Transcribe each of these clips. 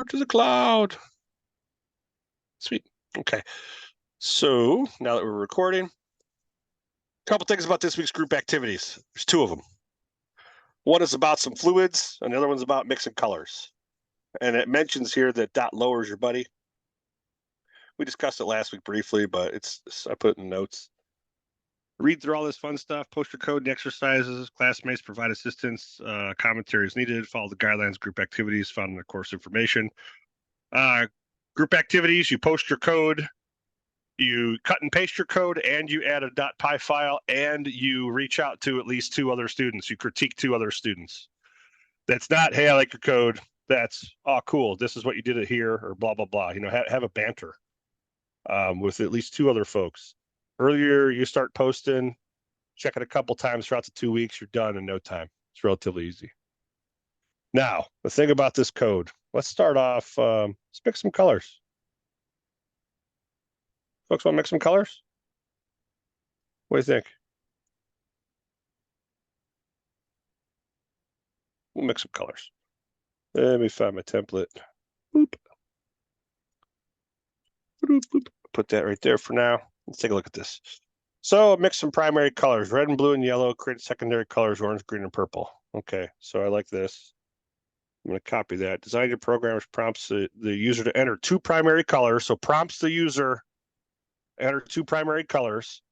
to the cloud. Sweet. Okay. So now that we're recording, a couple things about this week's group activities. There's two of them. One is about some fluids, and the other one's about mixing colors. And it mentions here that dot lowers your buddy. We discussed it last week briefly, but I put it in notes. Read through all this fun stuff, post your code and exercises, classmates provide assistance, commentary is needed, follow the guidelines, group activities found in the course information. Group activities, you post your code, you cut and paste your code, and you add a .py file, and you reach out to at least two other students. You critique two other students. That's not, hey, I like your code. That's, oh, cool. This is what you did it here, or blah, blah, blah. You know, have a banter with at least two other folks. Earlier, you start posting, check it a couple times throughout the 2 weeks, you're done in no time. It's relatively easy. Now, the thing about this code, let's start off, let's pick some colors. Folks want to mix some colors? What do you think? We'll mix some colors. Let me find my template. Boop. Boop, boop. Put that right there for now. Let's take a look at this. So mix some primary colors, red and blue and yellow, create secondary colors, orange, green, and purple. Okay, so I like this. I'm going to copy that. Design your program which prompts the user to enter two primary colors. So prompts the user enter two primary colors.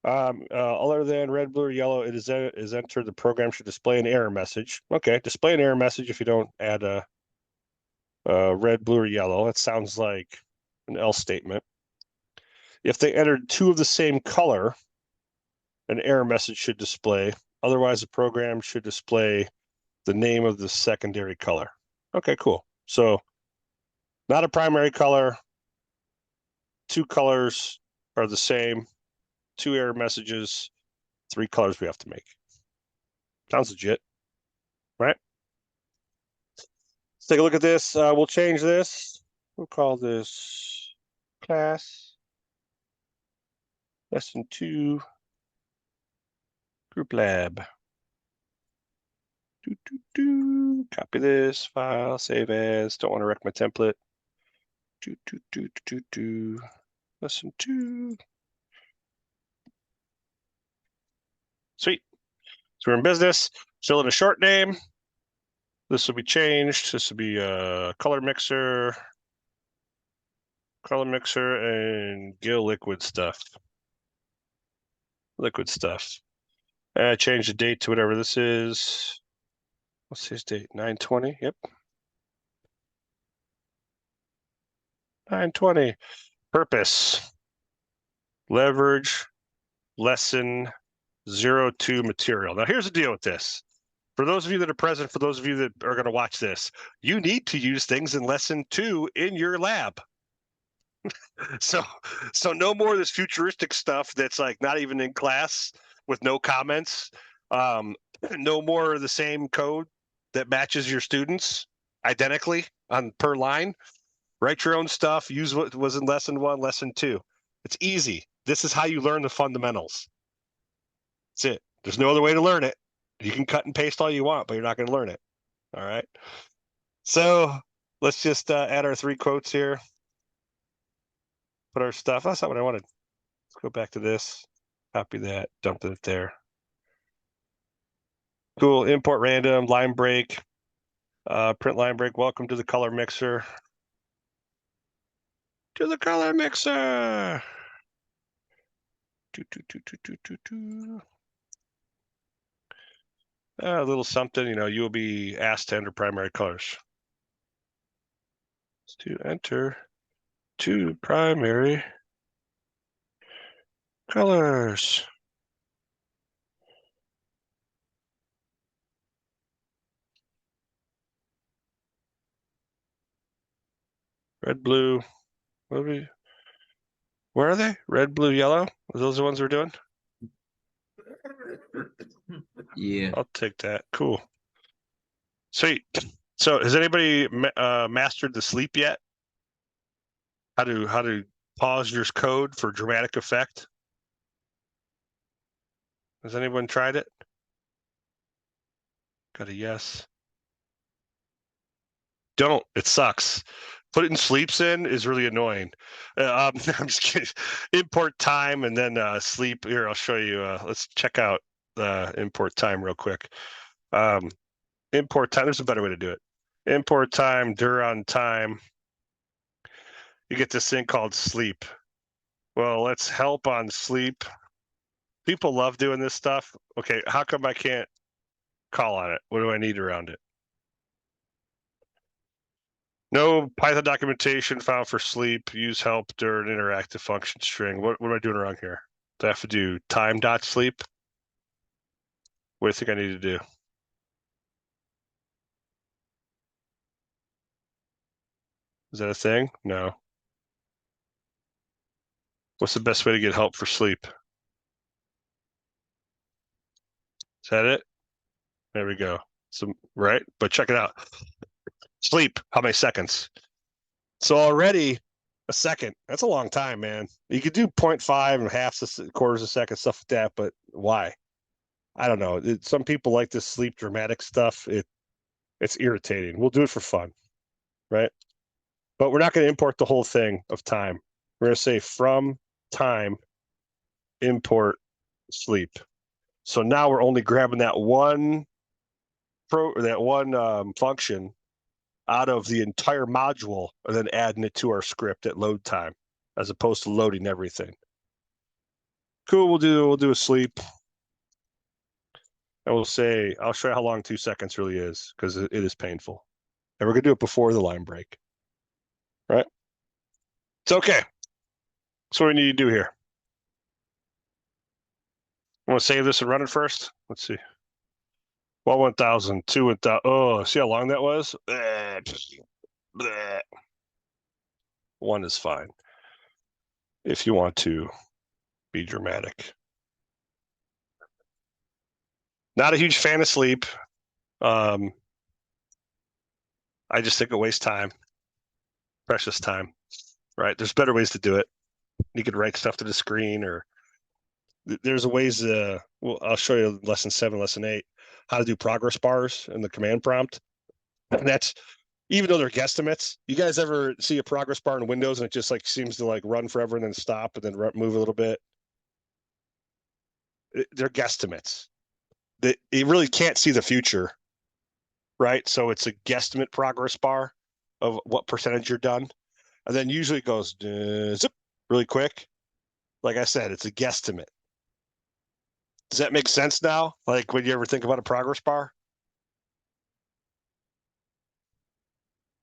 Other than red, blue, or yellow, it is entered. The program should display an error message. Okay, display an error message if you don't add a red, blue, or yellow. That sounds like an else statement. If they entered two of the same color, an error message should display. Otherwise, the program should display the name of the secondary color. Okay, cool. So not a primary color. Two colors are the same. Two error messages. Three colors we have to make. Sounds legit, right? Let's take a look at this. We'll change this. We'll call this class lesson 2 group lab. Copy this file, save as. Don't want to wreck my template. Lesson 2. Sweet. So we're in business. Still in a short name. This will be changed. This will be a color mixer, and Gill liquid stuff. Liquid stuff. Change the date to whatever this is. What's his date? 9/20. Yep. 9/20. Purpose. Leverage lesson 02 material. Now here's the deal with this. For those of you that are present, for those of you that are going to watch this, you need to use things in lesson 2 in your lab. So no more of this futuristic stuff that's like not even in class with no comments. No more of the same code that matches your students identically on per line. Write your own stuff. Use what was in lesson 1, lesson 2. It's easy. This is how you learn the fundamentals. That's it. There's no other way to learn it. You can cut and paste all you want, but you're not going to learn it. All right. So let's just add our 3 quotes here. Put our stuff. That's not what I wanted. Let's go back to this. Copy that. Dump it there. Cool. Import random. Line break. Print line break. Welcome to the color mixer. To the color mixer. A little something. You know, you will be asked to enter primary colors. To enter 2 primary colors. Red, blue. Where are they? Red, blue, yellow? Are those the ones we're doing? Yeah. I'll take that. Cool. Sweet. So has anybody mastered the sleep yet? How to pause your code for dramatic effect? Has anyone tried it? Got a yes. Don't. It sucks. Putting sleeps in is really annoying. I'm just kidding. Import time and then sleep. Here, I'll show you. Let's check out import time real quick. Import time. There's a better way to do it. Import time, duron time. You get this thing called sleep. Well, let's help on sleep. People love doing this stuff. Okay, how come I can't call on it? What do I need around it? No Python documentation found for sleep. Use help during interactive function string. What am I doing wrong here? Do I have to do time.sleep? What do you think I need to do? Is that a thing? No. What's the best way to get help for sleep? Is that it? There we go. So, right? But check it out. Sleep, how many seconds? So already a second. That's a long time, man. You could do 0.5 and halves, quarters a second, stuff like that, but why? I don't know. Some people like this sleep dramatic stuff. It's irritating. We'll do it for fun, right? But we're not going to import the whole thing of time. We're going to say from time import sleep. So now we're only grabbing that one function out of the entire module and then adding it to our script at load time, as opposed to loading everything. Cool. We'll do a sleep. And we'll say, I'll show you how long 2 seconds really is, because it is painful. And we're going to do it before the line break. Right? It's okay. That's what we need to do here. I want to save this and run it first. Let's see. Well, 1,000, 2 1,000. Oh, see how long that was? Bleh. 1 is fine. If you want to be dramatic. Not a huge fan of sleep. I just think it wastes time. Precious time. Right? There's better ways to do it. You could write stuff to the screen, or there's ways. Well, I'll show you lesson 7, lesson 8, how to do progress bars in the command prompt. And that's, even though they're guesstimates. You guys ever see a progress bar in Windows and it just like seems to like run forever and then stop and then move a little bit? They're guesstimates. You really can't see the future, right? So it's a guesstimate progress bar of what percentage you're done. And then usually it goes zip really quick. Like I said, it's a guesstimate. Does that make sense now? Like when you ever think about a progress bar?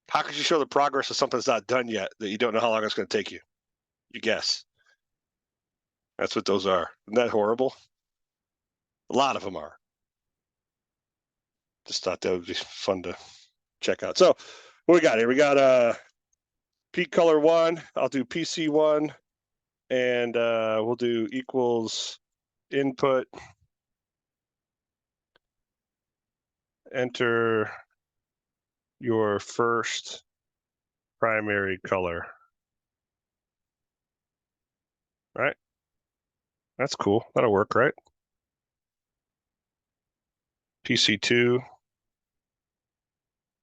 How could you show the progress of something that's not done yet that you don't know how long it's going to take you? You guess. That's what those are. Isn't that horrible? A lot of them are. Just thought that would be fun to check out. So what we got here? We got peak color 1. I'll do PC1, and we'll do equals input, enter your first primary color. Right? That's cool. That'll work, right? PC2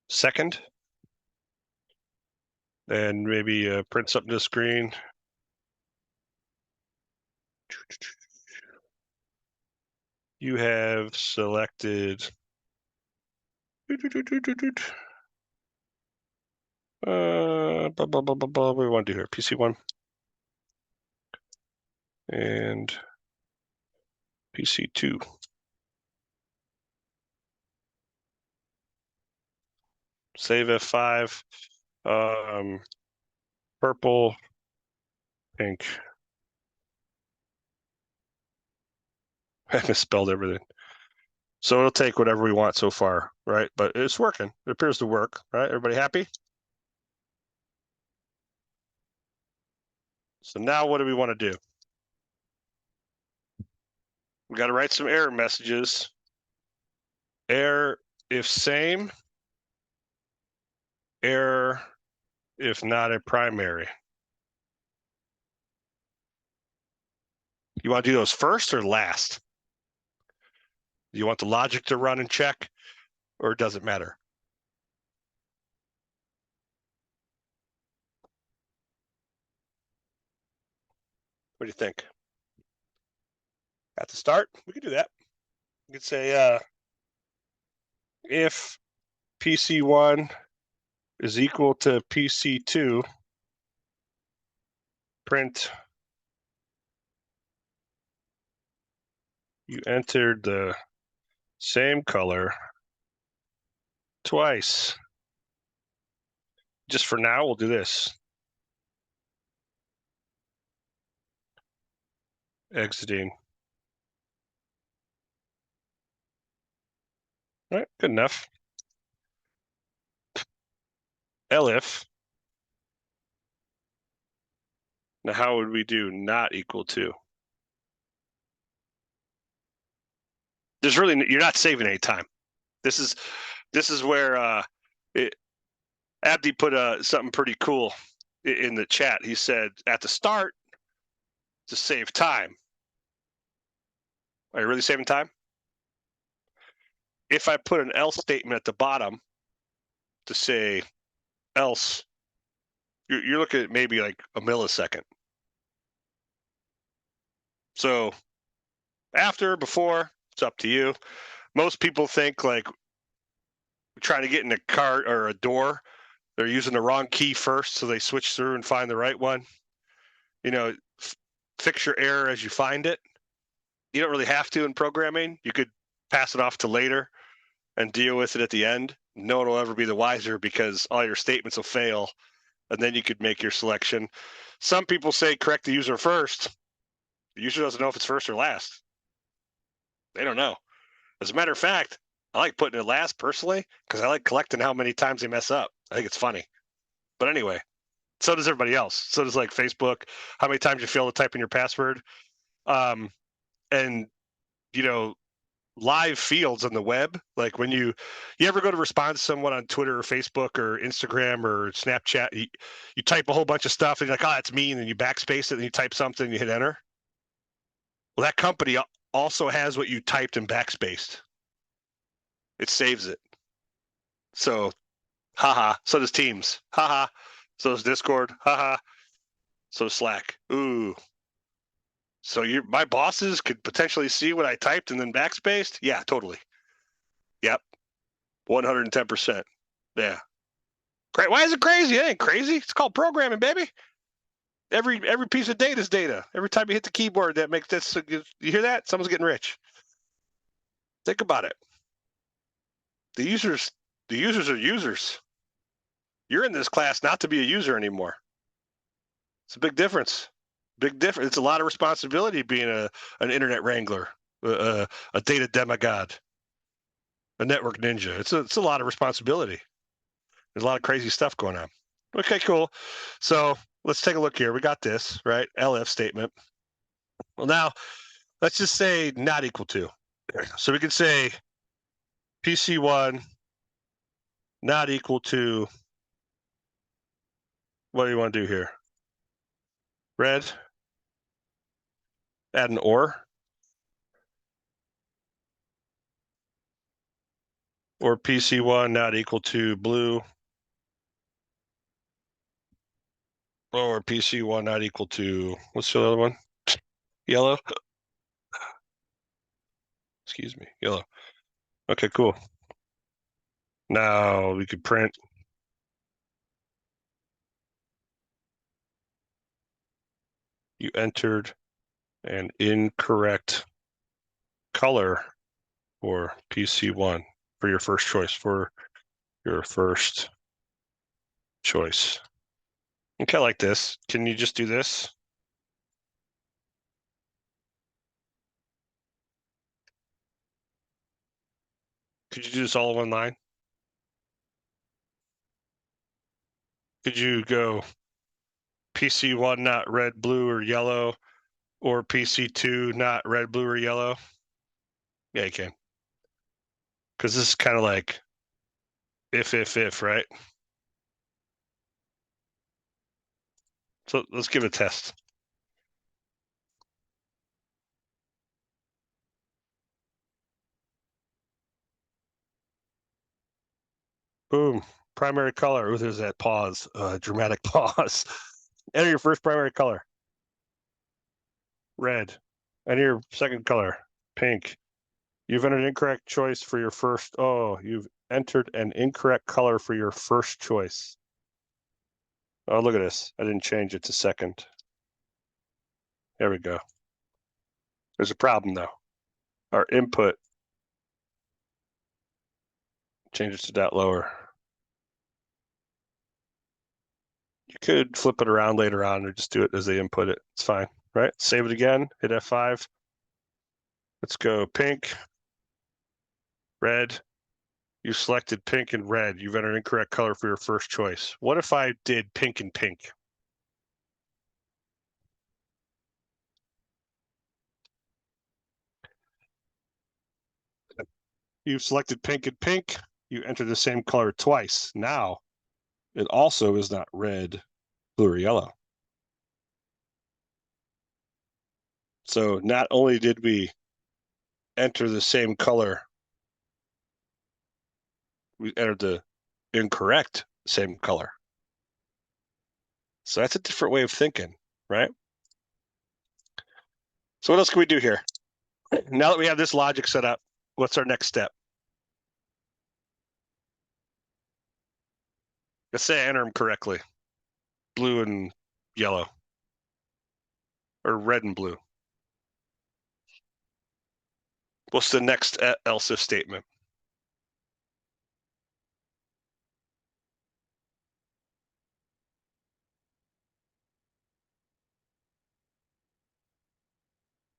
second, and maybe print something to the screen. You have selected what do we want to do here? PC1 and PC2. Save F5. Purple, pink. I misspelled everything. So it'll take whatever we want so far, right? But it's working. It appears to work, right? Everybody happy? So now what do we want to do? We got to write some error messages. Error if same. Error if not a primary. You want to do those first or last? You want the logic to run and check, or does it matter? What do you think? At the start, we could do that. We could say if PC1 is equal to PC2, print you entered the same color twice. Just for now, we'll do this. Exiting. All right, good enough. Elif. Now, how would we do not equal to? There's really, you're not saving any time. This is where Abdi put something pretty cool in the chat. He said at the start to save time. Are you really saving time? If I put an else statement at the bottom to say else, you're looking at maybe like a millisecond. So after, before, it's up to you. Most people think like trying to get in a car or a door, they're using the wrong key first, so they switch through and find the right one. You know, fix your error as you find it. You don't really have to in programming. You could pass it off to later and deal with it at the end. No one will ever be the wiser because all your statements will fail, and then you could make your selection. Some people say correct the user first. The user doesn't know if it's first or last. They don't know. As a matter of fact, I like putting it last personally because I like collecting how many times they mess up. I think it's funny. But anyway, so does everybody else. So does like Facebook, how many times you fail to type in your password. And, you know, live fields on the web, like when you ever go to respond to someone on Twitter or Facebook or Instagram or Snapchat, you type a whole bunch of stuff and you're like, oh, that's me. And then you backspace it and you type something and you hit enter. Well, that company also has what you typed and backspaced. It saves it. So, haha. So does Teams. Haha. So does Discord. Haha. So does Slack. Ooh. So my bosses could potentially see what I typed and then backspaced? Yeah, totally. Yep. 110%. Yeah. Great. Why is it crazy? It ain't crazy. It's called programming, baby. Every piece of data is data. Every time you hit the keyboard, that makes this. You hear that? Someone's getting rich. Think about it. The users are users. You're in this class not to be a user anymore. It's a big difference. Big difference. It's a lot of responsibility being an internet wrangler, a data demigod, a network ninja. It's a lot of responsibility. There's a lot of crazy stuff going on. Okay, cool. So let's take a look here. We got this, right? elif statement. Well, now let's just say not equal to. So we can say PC1 not equal to, what do you want to do here? Red, add an or PC1 not equal to blue, or PC1 not equal to, what's the other one? Yellow. Excuse me, yellow. Okay, cool. Now we could print you entered an incorrect color for PC1 for your first choice. Okay, like this. Can you just do this? Could you do this all in one line? Could you go PC1 not red, blue, or yellow, or PC2 not red, blue, or yellow? Yeah, you can. Because this is kind of like if, right? So let's give it a test. Boom. Primary color. Ooh, there's that pause, dramatic pause. Enter your first primary color. red. Enter your second color, pink. You've entered an incorrect choice for your first. Oh, you've entered an incorrect color for your first choice. Oh, look at this. I didn't change it to second. There we go. There's a problem though. Our input, change it to that lower. You could flip it around later on or just do it as they input it. It's fine, right? Save it again, hit F5. Let's go pink, red. You selected pink and red. You've entered an incorrect color for your first choice. What if I did pink and pink? You've selected pink and pink. You enter the same color twice. Now, it also is not red, blue, or yellow. So not only did we enter the same color, we entered the incorrect same color. So that's a different way of thinking, right? So what else can we do here? Now that we have this logic set up, what's our next step? Let's say I enter them correctly. Blue and yellow. Or red and blue. What's the next else if statement?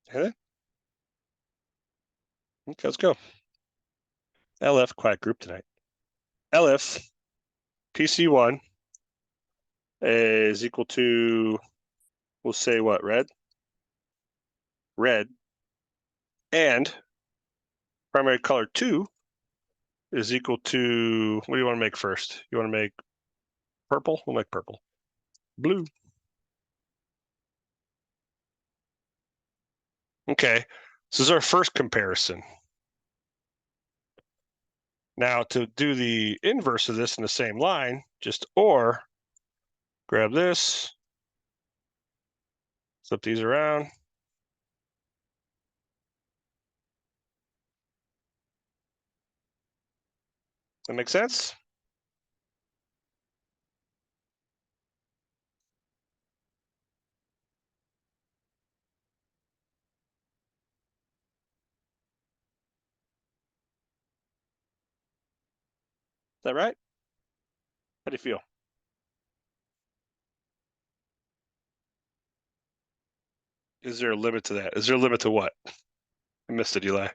Hit it? Okay, let's go. elif, quiet group tonight. elif PC1 is equal to, we'll say what, red? Red. And primary color 2 is equal to, what do you want to make first? You want to make purple? We'll make purple. Blue. Okay, so this is our first comparison. Now to do the inverse of this in the same line, just or, grab this, flip these around. That make sense? Is that right? How do you feel? Is there a limit to that? Is there a limit to what? I missed it, Eli.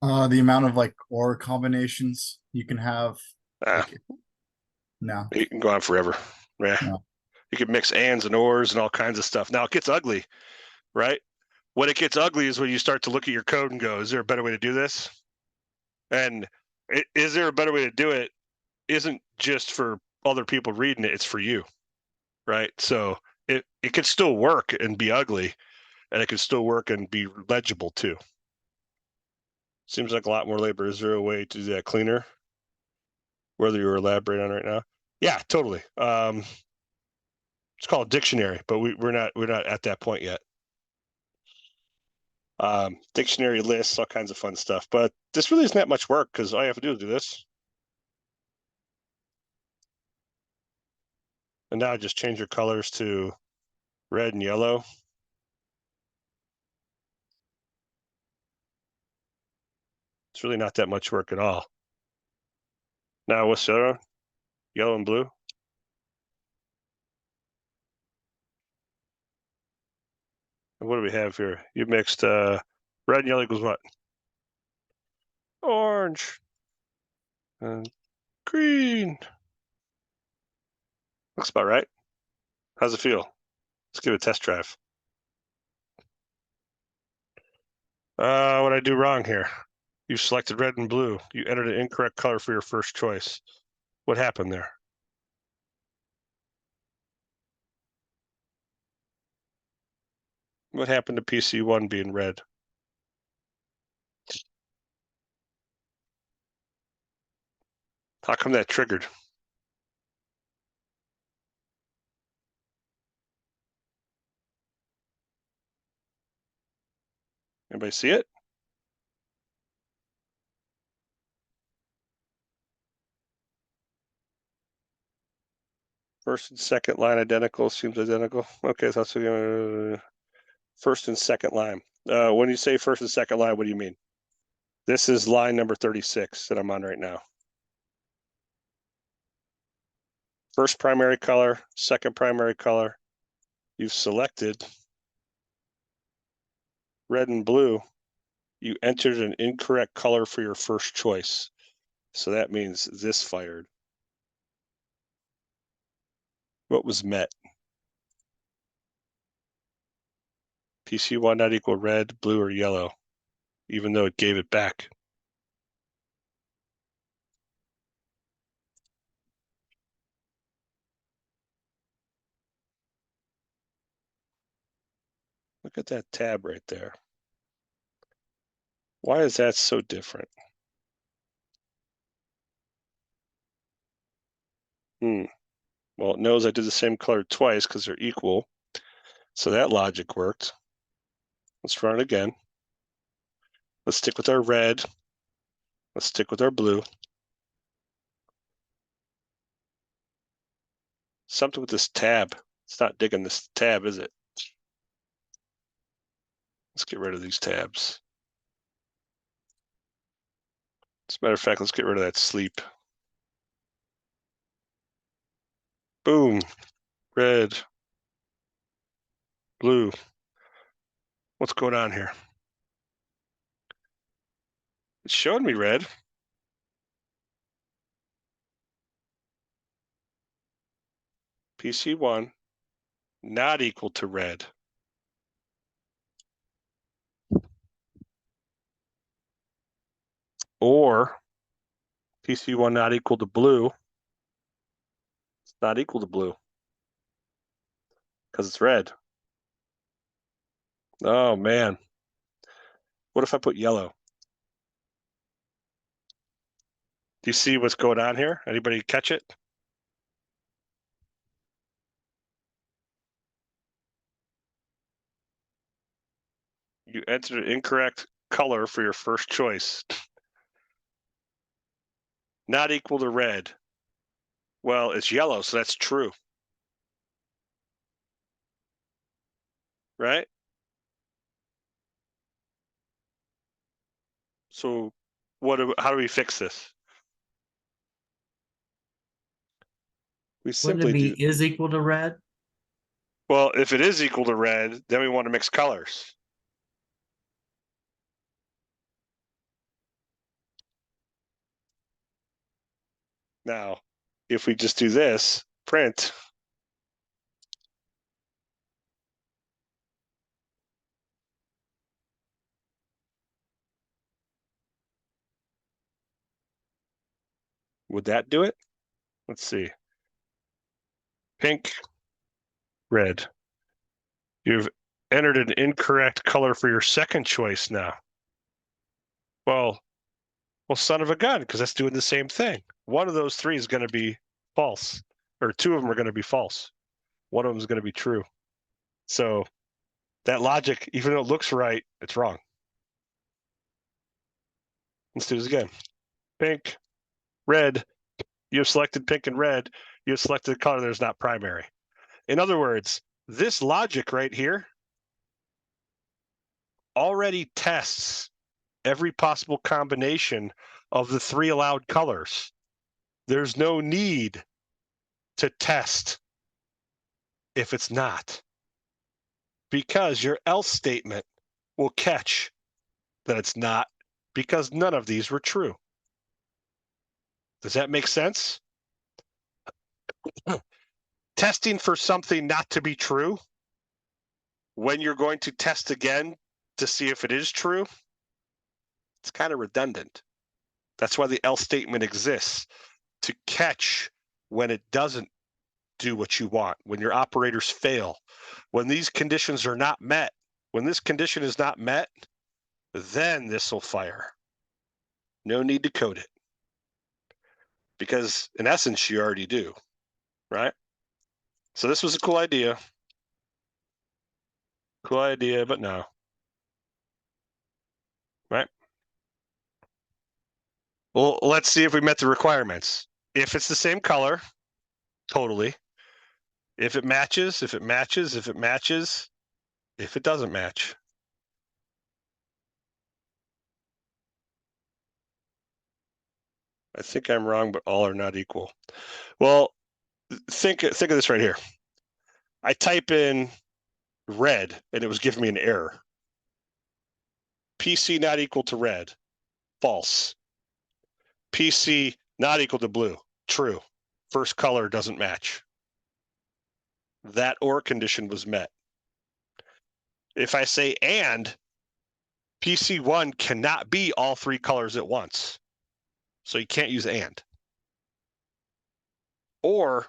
The amount of like or combinations you can have. Like, no. You can go on forever. Yeah. No. You can mix ands and ors and all kinds of stuff. Now it gets ugly, right? When it gets ugly is when you start to look at your code and go, is there a better way to do this? And is there a better way to do it? Isn't just for other people reading it, it's for you, right? So it could still work and be ugly, and it could still work and be legible too. Seems like a lot more labor. Is there a way to do that cleaner? Whether you're elaborating on right now? Yeah, totally. It's called dictionary, but we're not at that point yet. Dictionary lists, all kinds of fun stuff. But this really isn't that much work because all you have to do is do this. And now just change your colors to red and yellow. It's really not that much work at all. Now what's the other one? Yellow and blue. And what do we have here? You mixed red and yellow equals what? Orange and green. Looks about right. How's it feel? Let's give it a test drive. What did I do wrong here? You selected red and blue. You entered an incorrect color for your first choice. What happened there? What happened to PC1 being red? How come that triggered? Anybody see it? First and second line identical, seems identical. Okay, so that's first and second line. When you say first and second line, what do you mean? This is line number 36 that I'm on right now. First primary color, second primary color. You've selected red and blue. You entered an incorrect color for your first choice. So that means this fired. What was met? PC1 not equal red, blue, or yellow, even though it gave it back. Look at that tab right there. Why is that so different? Well, it knows I did the same color twice because they're equal. So that logic worked. Let's run it again. Let's stick with our red. Let's stick with our blue. Something with this tab. It's not digging this tab, is it? Let's get rid of these tabs. As a matter of fact, let's get rid of that sleep. Boom. Red. Blue. What's going on here? It's showing me red. PC1 not equal to red. Or PC1 not equal to blue. It's not equal to blue because it's red. Oh, man. What if I put yellow? Do you see what's going on here? Anybody catch it? You entered an incorrect color for your first choice. Not equal to red. Well, it's yellow, so that's true. Right? So how do we fix this? We Wouldn't simply it be do. is equal to red? Well, if it is equal to red, then we want to mix colors. Now, if we just do this, print, would that do it? Let's see. Pink, red. You've entered an incorrect color for your second choice now. Well, son of a gun, because that's doing the same thing. One of those three is going to be false, or two of them are going to be false. One of them is going to be true. So that logic, even though it looks right, it's wrong. Let's do this again. Pink, red. You have selected pink and red. You have selected a color that is not primary. In other words, this logic right here already tests every possible combination of the three allowed colors. There's no need to test if it's not, because your else statement will catch that it's not, because none of these were true. Does that make sense? Testing for something not to be true when you're going to test again to see if it is true, it's kind of redundant. That's why the else statement exists, to catch when it doesn't do what you want, when your operators fail, when these conditions are not met. When this condition is not met, then this will fire. No need to code it, because in essence, you already do, right? So this was a cool idea. Cool idea, but no. right? Well, let's see if we met the requirements. If it's the same color, totally. If it matches, if it matches, if it matches, if it doesn't match. I think I'm wrong, but all are not equal. Well, think of this right here. I type in red and it was giving me an error. PC not equal to red, false. PC not equal to blue, true. First color doesn't match. That OR condition was met. If I say and, PC1 cannot be all three colors at once. So you can't use and. Or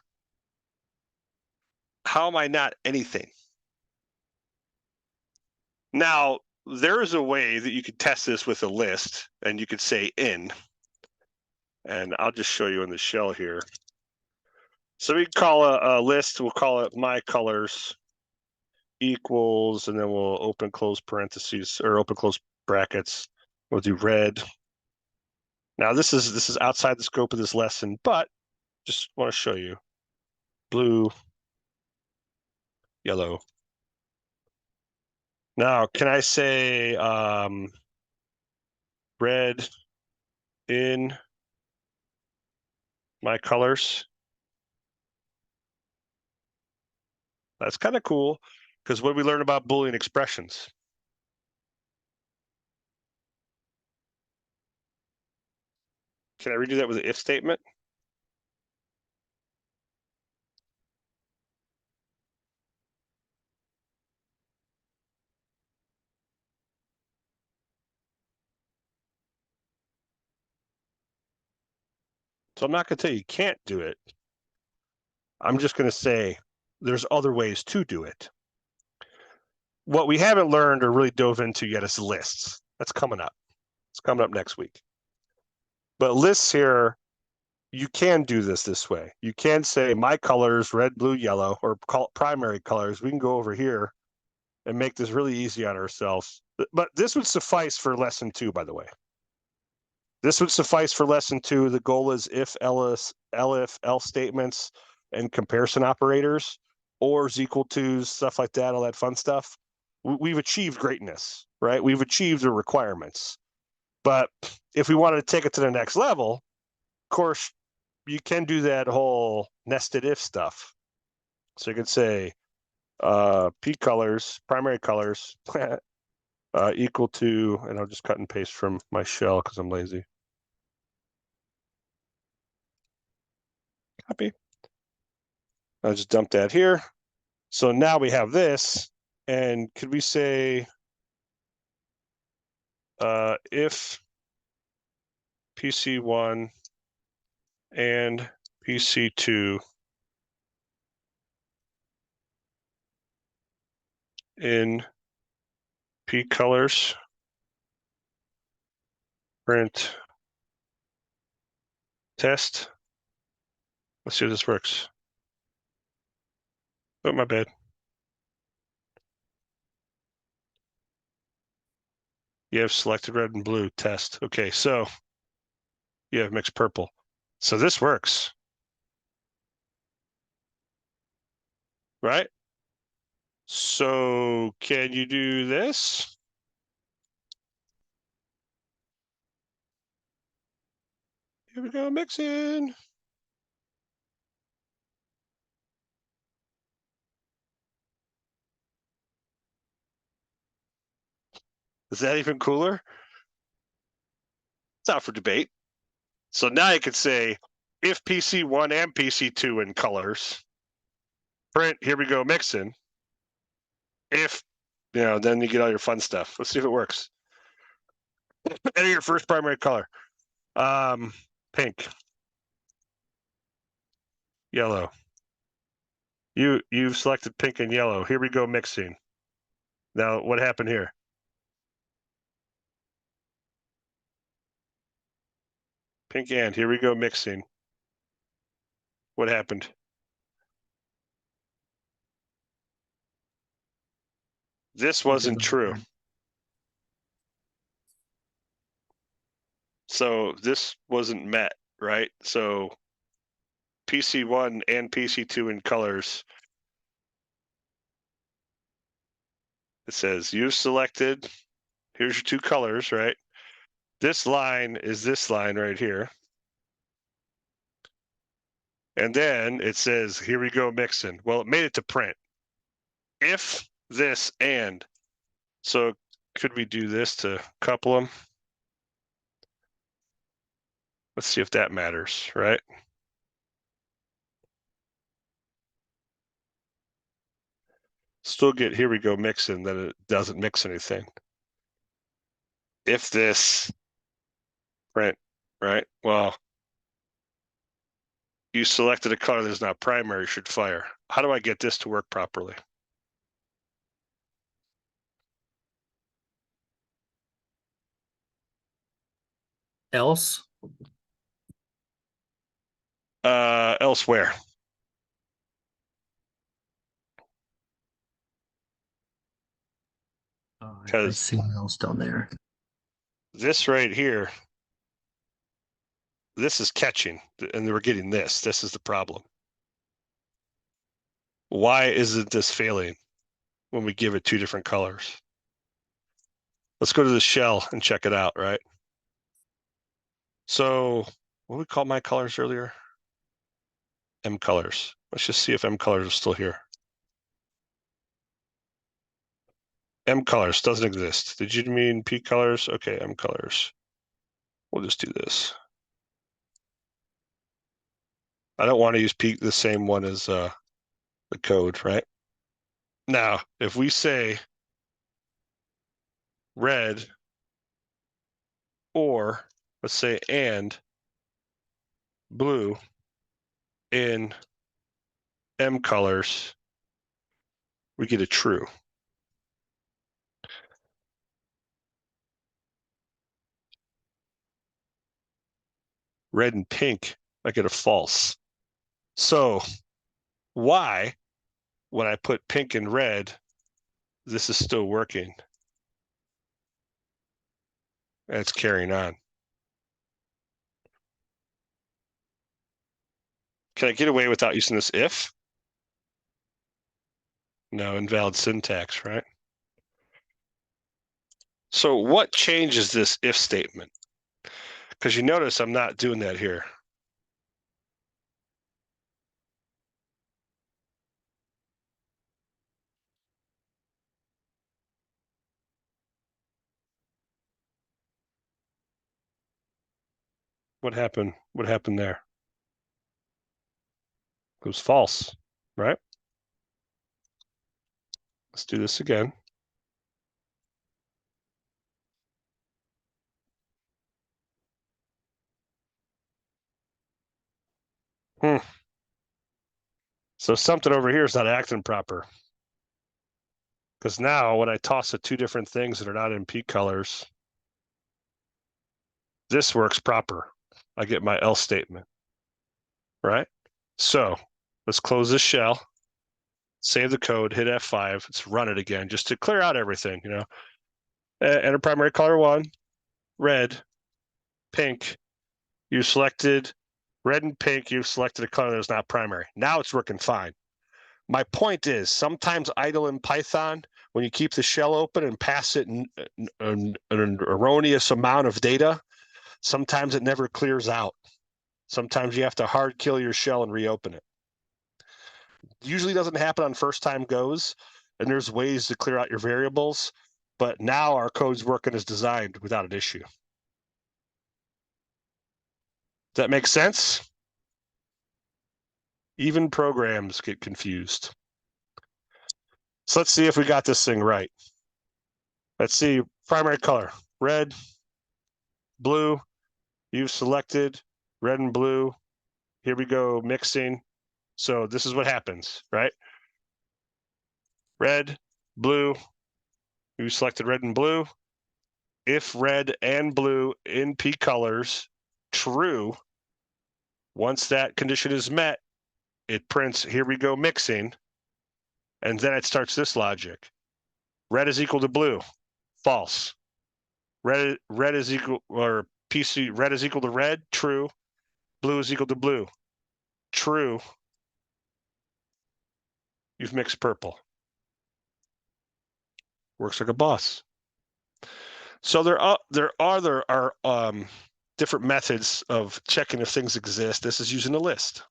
how am I not anything? Now, there is a way that you could test this with a list, and you could say in. And I'll just show you in the shell here. So we call a list, we'll call it my colors equals, and then we'll open close parentheses or open close brackets. We'll do red. Now this is outside the scope of this lesson, but just want to show you. Blue, yellow. Now, can I say red in my colors? That's kind of cool, because what we learn about Boolean expressions? Can I redo that with an if statement? So I'm not going to tell you can't do it. I'm just going to say there's other ways to do it. What we haven't learned or really dove into yet is lists. That's coming up. It's coming up next week. But lists here, you can do this way. You can say my colors, red, blue, yellow, or call it primary colors. We can go over here and make this really easy on ourselves. But this would suffice for lesson 2, by the way. This would suffice for lesson 2. The goal is if, else statements, and comparison operators, ors, equal tos, stuff like that, all that fun stuff. We've achieved greatness, right? We've achieved the requirements. But if we wanted to take it to the next level, of course, you can do that whole nested if stuff. So you could say P colors, primary colors, equal to, and I'll just cut and paste from my shell because I'm lazy. Copy. I'll just dump that here. So now we have this, and could we say if PC1 and PC2 in P colors, print test. Let's see if this works. Oh, my bad. You have selected red and blue test. Okay, so you have mixed purple. So this works, right? So can you do this? Here we go, mixing. Is that even cooler? It's out for debate. So now you could say, if PC1 and PC2 in colors, print, here we go, mixing. If, then you get all your fun stuff. Let's see if it works. Enter your first primary color. Pink. Yellow. You've selected pink and yellow. Here we go, mixing. Now, what happened here? Pink and here we go, mixing. What happened? This wasn't true. So this wasn't met, right? So PC1 and PC2 in colors. It says you selected, here's your two colors, right? This line is this line right here. And then it says, here we go mixing. Well, it made it to print. If this and. So could we do this to couple them? Let's see if that matters, right? Still get here we go mixing, then it doesn't mix anything. If this print, right? Well, you selected a color that's not primary, should fire. How do I get this to work properly? Else? Elsewhere. I see else down there. This right here, this is catching, and we're getting this. This is the problem. Why isn't this failing when we give it two different colors? Let's go to the shell and check it out, right? So what did we call my colors earlier? M colors. Let's just see if M colors are still here. M colors doesn't exist. Did you mean P colors? Okay, M colors. We'll just do this. I don't want to use P, the same one as the code, right? Now, if we say red, or let's say and blue in M colors, we get a true. Red and pink, I get a false. So why, when I put pink and red, this is still working? And it's carrying on. Can I get away without using this if? No, invalid syntax, right? So what changes this if statement? Because you notice I'm not doing that here. What happened? What happened there? It was false, right? Let's do this again. So something over here is not acting proper. Because now when I toss the two different things that are not in P colors, this works proper. I get my else statement, right? So let's close this shell, save the code, hit F5, let's run it again just to clear out everything, you know. Enter primary color 1, red, pink. You selected red and pink, you've selected a color that's not primary. Now it's working fine. My point is, sometimes idle in Python, when you keep the shell open and pass it an erroneous amount of data, sometimes it never clears out. Sometimes you have to hard kill your shell and reopen it. Usually doesn't happen on first time goes, and there's ways to clear out your variables, but now our code's working as designed without an issue. Does that make sense? Even programs get confused. So let's see if we got this thing right. Let's see, primary color, red, blue. You've selected red and blue. Here we go, mixing. So this is what happens, right? Red, blue. You selected red and blue. If red and blue in P colors, true. Once that condition is met, it prints, here we go, mixing. And then it starts this logic. Red is equal to blue, false. Red is equal, or piece of red is equal to red. True. Blue is equal to blue. True. You've mixed purple. Works like a boss. So there are different methods of checking if things exist. This is using a list.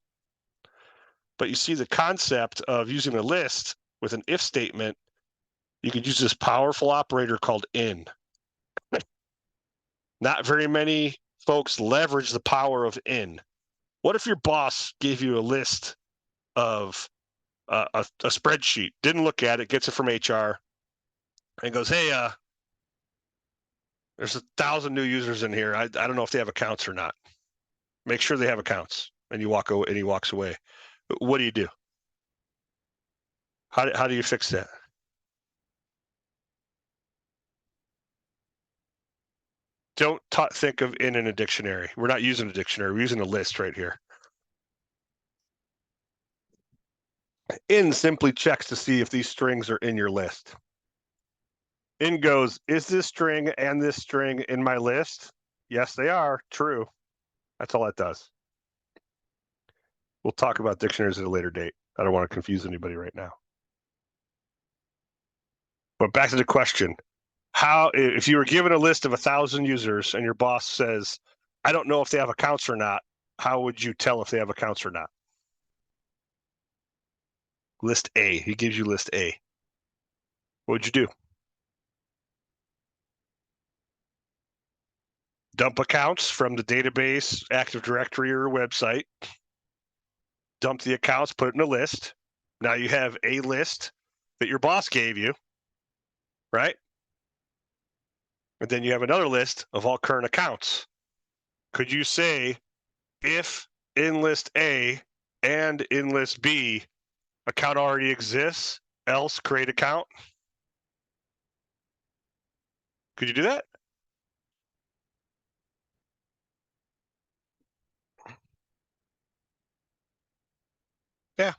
But you see the concept of using a list with an if statement, you could use this powerful operator called in. Not very many folks leverage the power of in. What if your boss gave you a list of a spreadsheet, didn't look at it, gets it from HR, and goes, hey, there's 1,000 new users in here. I don't know if they have accounts or not. Make sure they have accounts. And you walk away, and he walks away. What do? How do you fix that? Don't think of in a dictionary. We're not using a dictionary. We're using a list right here. In simply checks to see if these strings are in your list. In goes, is this string and this string in my list? Yes, they are. True. That's all that does. We'll talk about dictionaries at a later date. I don't want to confuse anybody right now. But back to the question. How, if you were given a list of 1,000 users and your boss says, I don't know if they have accounts or not, how would you tell if they have accounts or not? List A. He gives you list A. What would you do? Dump accounts from the database, Active Directory, or website. Dump the accounts, put it in a list. Now you have a list that your boss gave you, right? And then you have another list of all current accounts. Could you say if in list A and in list B account already exists, else create account? Could you do that? Yeah.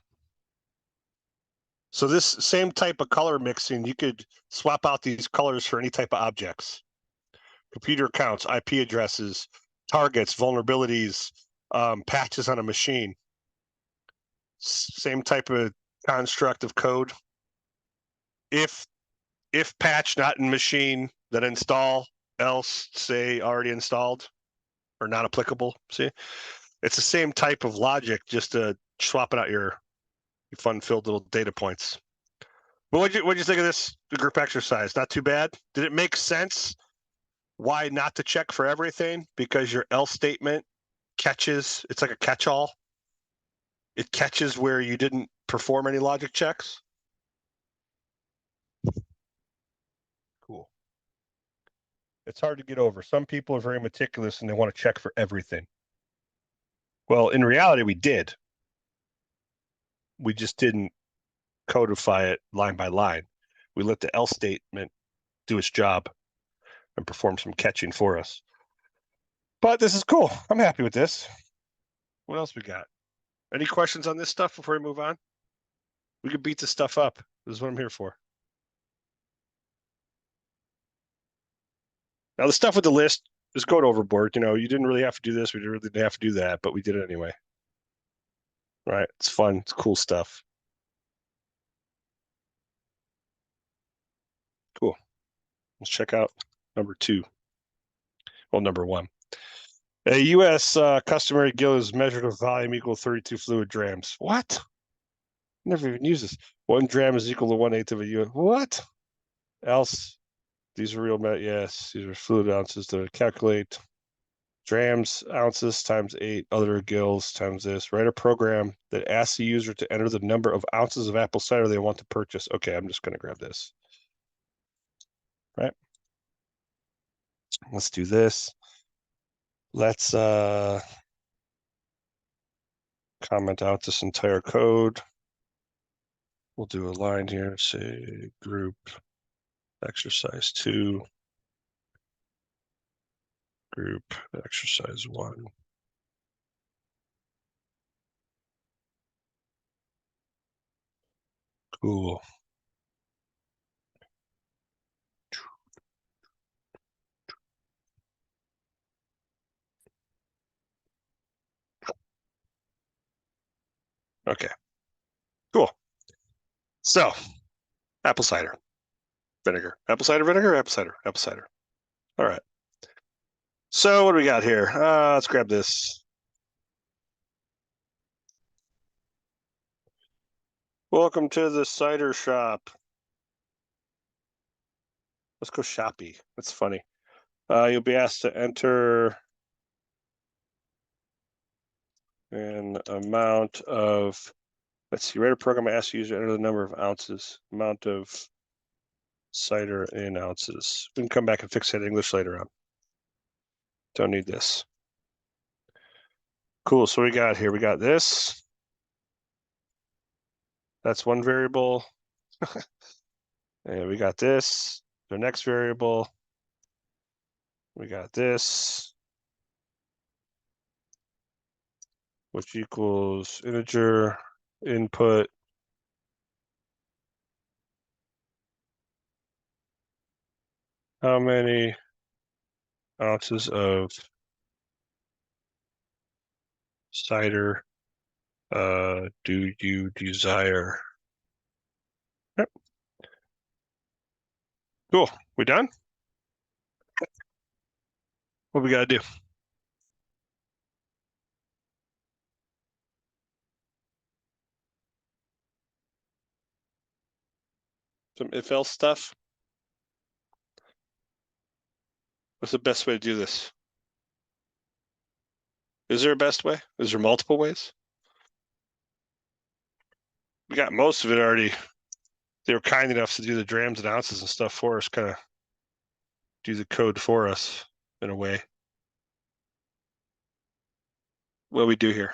So this same type of color mixing, you could swap out these colors for any type of objects. Computer accounts, IP addresses, targets, vulnerabilities, patches on a machine. Same type of construct of code. If patch not in machine, then install, else say already installed or not applicable. See, it's the same type of logic, just swapping out your fun-filled little data points. But what'd you think of this group exercise? Not too bad. Did it make sense? Why not to check for everything? Because your else statement catches. It's like a catch-all. It catches where you didn't perform any logic checks. Cool. It's hard to get over. Some people are very meticulous and they want to check for everything. Well, in reality, we did. We just didn't codify it line by line. We let the else statement do its job and perform some catching for us. But this is cool. I'm happy with this. What else we got? Any questions on this stuff before we move on? We could beat this stuff up. This is what I'm here for. Now, the stuff with the list is going overboard. You know, you didn't really have to do this. We really didn't have to do that, but we did it anyway. Right? It's fun. It's cool stuff. Cool. Let's check out number 2. Well, number 1. A U.S. customary gill is measured with volume equal to 32 fluid drams. What? Never even used this. 1 dram is equal to 1/8 of a U.S. What? Else, these are real yes, these are fluid ounces to calculate. Drams, ounces times 8, other gills times this. Write a program that asks the user to enter the number of ounces of apple cider they want to purchase. Okay, I'm just going to grab this. Right? Let's do this. Let's comment out this entire code. We'll do a line here, say group exercise 2, group exercise 1. Cool. Okay. Cool. So, apple cider vinegar. Apple cider vinegar, apple cider, apple cider. All right. So what do we got here? Let's grab this. Welcome to the cider shop. Let's go shoppy. That's funny. You'll be asked to enter an amount of, let's see, write a program. I ask the user to enter the number of ounces, amount of cider in ounces. We can come back and fix that English later on. Don't need this. Cool. So we got here, we got this. That's one variable. And we got this. The next variable. We got this, which equals integer input. How many ounces of cider do you desire? Yep. Cool. We done? What we gotta do? Some if-else stuff? What's the best way to do this? Is there a best way? Is there multiple ways? We got most of it already. They were kind enough to do the drams and ounces and stuff for us, kind of do the code for us in a way. What do we do here?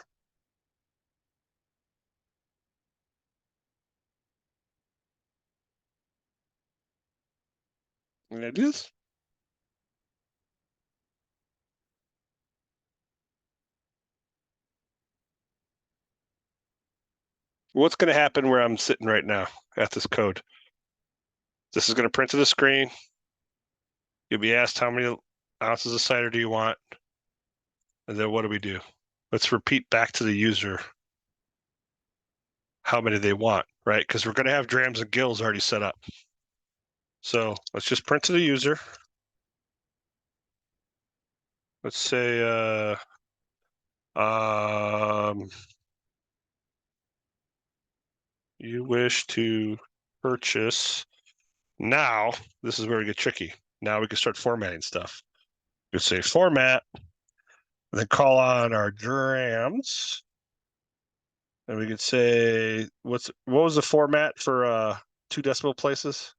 We're gonna do this? What's going to happen where I'm sitting right now at this code? This is going to print to the screen. You'll be asked how many ounces of cider do you want? And then what do we do? Let's repeat back to the user how many they want, right? Because we're going to have drams and gills already set up. So let's just print to the user. Let's say, you wish to purchase. Now, this is where we get tricky. Now we can start formatting stuff. You say format, and then call on our drams. And we could say, what was the format for 2 decimal places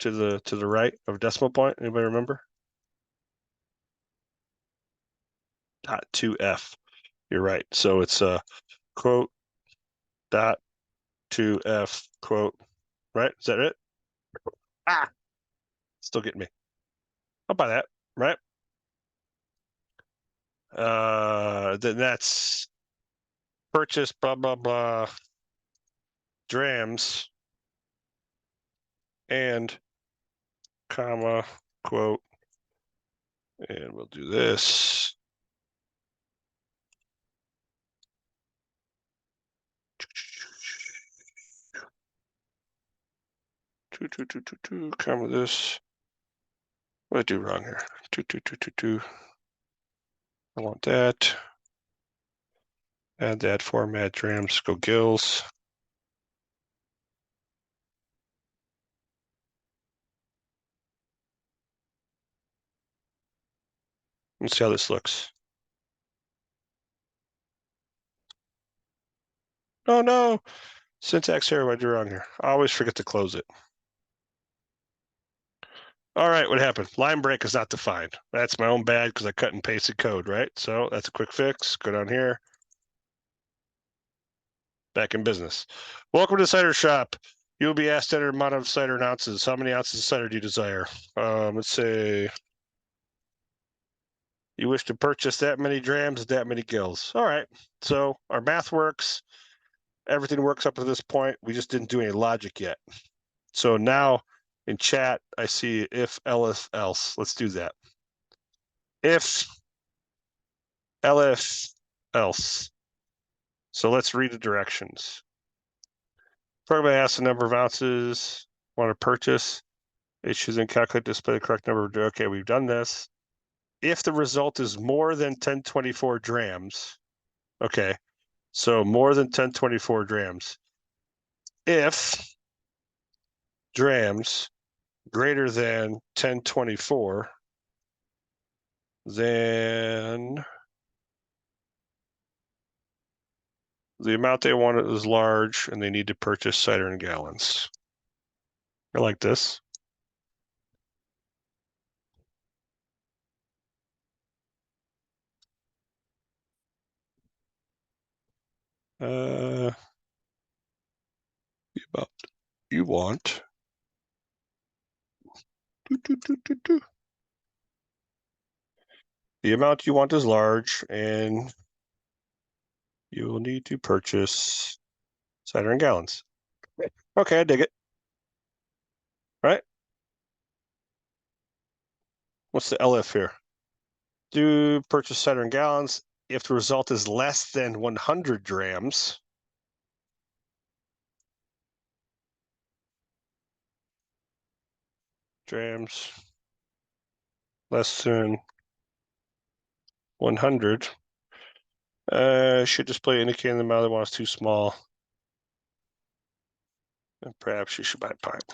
to the right of decimal point? Anybody remember? .2f. You're right. So it's quote .2f quote. Right? Is that it? Ah, still getting me. I'll buy that. Right? Then that's purchase blah blah blah drams and comma quote, and we'll do this. Two, comma this. What did I do wrong here? Two. I want that. Add that format drams, go gills. Let's see how this looks. Oh no, syntax error, what did I do wrong here? I always forget to close it. All right, what happened? Line break is not defined. That's my own bad because I cut and pasted code, right? So that's a quick fix. Go down here. Back in business. Welcome to the cider shop. You'll be asked to enter amount of cider in ounces. How many ounces of cider do you desire? Let's say you wish to purchase that many drams, that many gills. All right, so our math works. Everything works up to this point. We just didn't do any logic yet. So now in chat, I see if, elif, else. Let's do that. If, elif, else. So let's read the directions. Program asks the number of ounces want to purchase. It should then calculate, display the correct number. Okay, we've done this. If the result is more than 1024 drams, okay, so more than 1024 drams. If drams greater than 1024, then the amount they want is large and they need to purchase cider in gallons. I like this. You want the amount you want is large and you will need to purchase cider in gallons. Okay, I dig it. Right? What's the elif here? Do purchase cider in gallons if the result is less than 100 drams. Drams less than 100. Should display indicating the amount they want is too small. And perhaps you should buy a pint.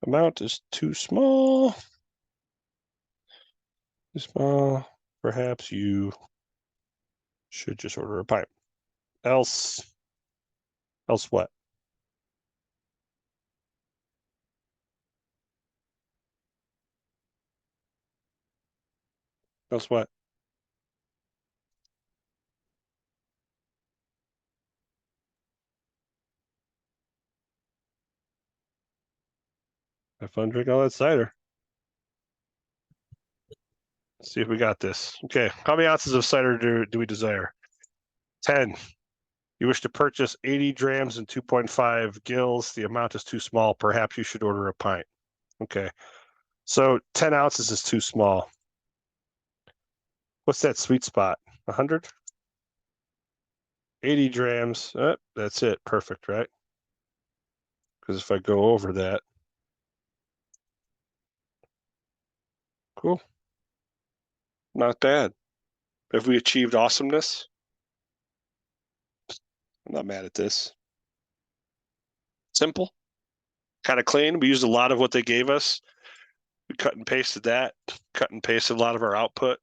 Amount is too small. Too small. Perhaps you should just order a pint. Else what? Else what? Have fun drinking all that cider. Let's see if we got this. Okay, how many ounces of cider do we desire? 10. You wish to purchase 80 drams and 2.5 gills. The amount is too small. Perhaps you should order a pint. Okay, so 10 ounces is too small. What's that sweet spot? 100? 80 drams. That's it. Perfect, right? Because if I go over that, cool. Not bad. Have we achieved awesomeness? I'm not mad at this. Simple, kind of clean. We used a lot of what they gave us. We cut and pasted that, cut and pasted a lot of our output.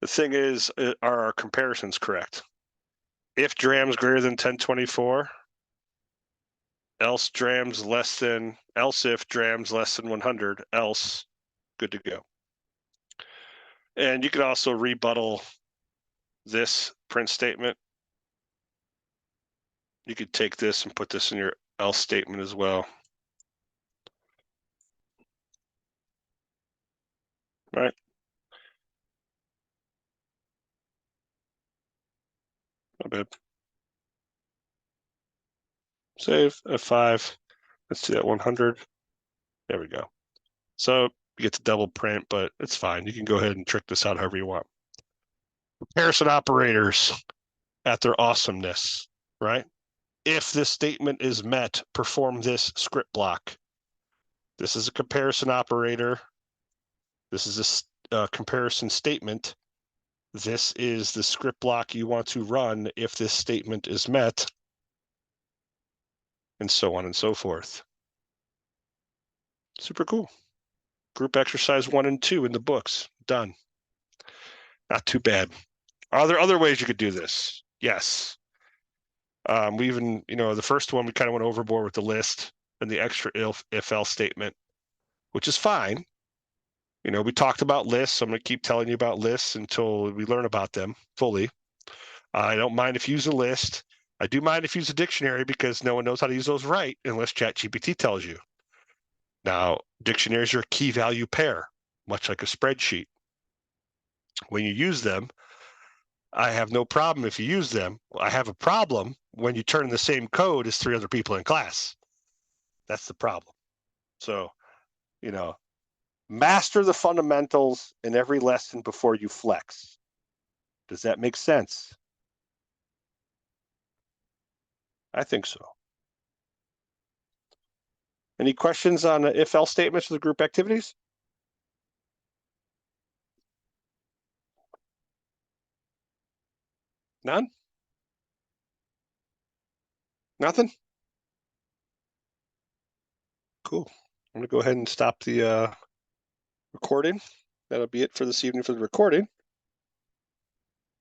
The thing is, are our comparisons correct? If drams greater than 1024, else if drams less than 100, else good to go. And you could also rebuttal this print statement. You could take this and put this in your else statement as well. Right? Not bad. Save F5. Let's do that 100. There we go. So you get to double print, but it's fine. You can go ahead and trick this out however you want. Comparison operators at their awesomeness, right? If this statement is met, perform this script block. This is a comparison operator. This is a comparison statement. This is the script block you want to run if this statement is met, and so on and so forth. Super cool. Group exercise 1 and 2 in the books. Done. Not too bad. Are there other ways you could do this? Yes. We even, the first one, we kind of went overboard with the list and the extra if else statement, which is fine. We talked about lists. So I'm going to keep telling you about lists until we learn about them fully. I don't mind if you use a list. I do mind if you use a dictionary because no one knows how to use those right unless ChatGPT tells you. Now, dictionaries are a key value pair, much like a spreadsheet. When you use them, I have no problem if you use them. I have a problem when you turn in the same code as 3 other people in class. That's the problem. So, master the fundamentals in every lesson before you flex. Does that make sense? I think so. Any questions on the if-else statements for the group activities? None? Nothing? Cool. I'm going to go ahead and stop the recording. That'll be it for this evening for the recording.